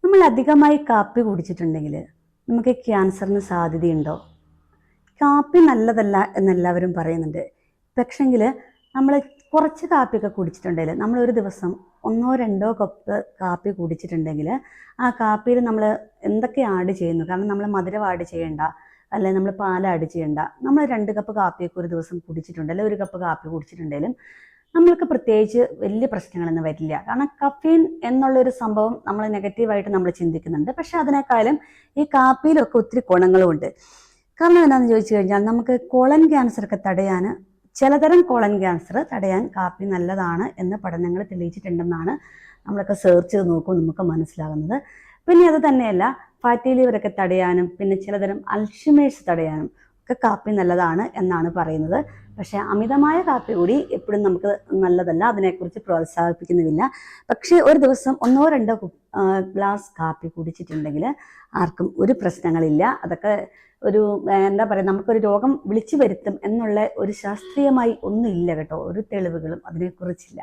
നമ്മൾ അധികമായി കാപ്പി കുടിച്ചിട്ടുണ്ടെങ്കിൽ നമുക്ക് ക്യാൻസറിന് സാധ്യതയുണ്ടോ? കാപ്പി നല്ലതല്ല എന്നെല്ലാവരും പറയുന്നുണ്ട്. പക്ഷെങ്കിൽ നമ്മൾ കുറച്ച് കാപ്പിയൊക്കെ കുടിച്ചിട്ടുണ്ടെങ്കിൽ, നമ്മൾ ഒരു ദിവസം 1-2 കപ്പ് കാപ്പി കുടിച്ചിട്ടുണ്ടെങ്കിൽ ആ കാപ്പിയിൽ നമ്മൾ എന്തൊക്കെ ആഡ് ചെയ്യുന്നു? കാരണം നമ്മൾ മധുരം ആഡ് ചെയ്യേണ്ട, അല്ലെങ്കിൽ നമ്മൾ പാൽ ആഡ് ചെയ്യേണ്ട. നമ്മൾ 2 കപ്പ് കാപ്പിയൊക്കെ ഒരു ദിവസം കുടിച്ചിട്ടുണ്ട്, അല്ലെങ്കിൽ 1 കപ്പ് കാപ്പി കുടിച്ചിട്ടുണ്ടെങ്കിലും നമ്മൾക്ക് പ്രത്യേകിച്ച് വലിയ പ്രശ്നങ്ങളൊന്നും വരില്ല. കാരണം കഫീൻ എന്നുള്ളൊരു സംഭവം നമ്മൾ നെഗറ്റീവായിട്ട് നമ്മൾ ചിന്തിക്കുന്നുണ്ട്. പക്ഷെ അതിനേക്കാളും ഈ കാപ്പിയിലൊക്കെ ഒത്തിരി ഗുണങ്ങളും ഉണ്ട്. കാരണം എന്താണെന്ന് ചോദിച്ചു കഴിഞ്ഞാൽ, നമുക്ക് കോളൻ ക്യാൻസറൊക്കെ തടയാൻ, ചിലതരം കോളൻ ക്യാൻസർ തടയാൻ കാപ്പി നല്ലതാണ് എന്ന് പഠനങ്ങൾ തെളിയിച്ചിട്ടുണ്ടെന്നാണ് നമ്മളൊക്കെ സെർച്ച് ചെയ്ത് നോക്കുമ്പോൾ നമുക്ക് മനസ്സിലാകുന്നത്. പിന്നെ അത് തന്നെയല്ല, ഫാറ്റി ലിവറൊക്കെ തടയാനും പിന്നെ ചിലതരം അൾഷിമേഴ്സ് തടയാനും ഒക്കെ കാപ്പി നല്ലതാണ് എന്നാണ് പറയുന്നത്. പക്ഷേ അമിതമായ കാപ്പി കൂടി എപ്പോഴും നമുക്ക് നല്ലതല്ല, അതിനെക്കുറിച്ച് പ്രോത്സാഹിപ്പിക്കുന്നുമില്ല. പക്ഷേ ഒരു ദിവസം 1-2 ഗ്ലാസ് കാപ്പി കുടിച്ചിട്ടുണ്ടെങ്കിൽ ആർക്കും ഒരു പ്രശ്നങ്ങളില്ല. അതൊക്കെ ഒരു എന്താ പറയുക, നമുക്കൊരു രോഗം വിളിച്ചു വരുത്തും എന്നുള്ള ഒരു ശാസ്ത്രീയമായി ഒന്നും ഇല്ല കേട്ടോ, ഒരു തെളിവുകളും അതിനെക്കുറിച്ചില്ല.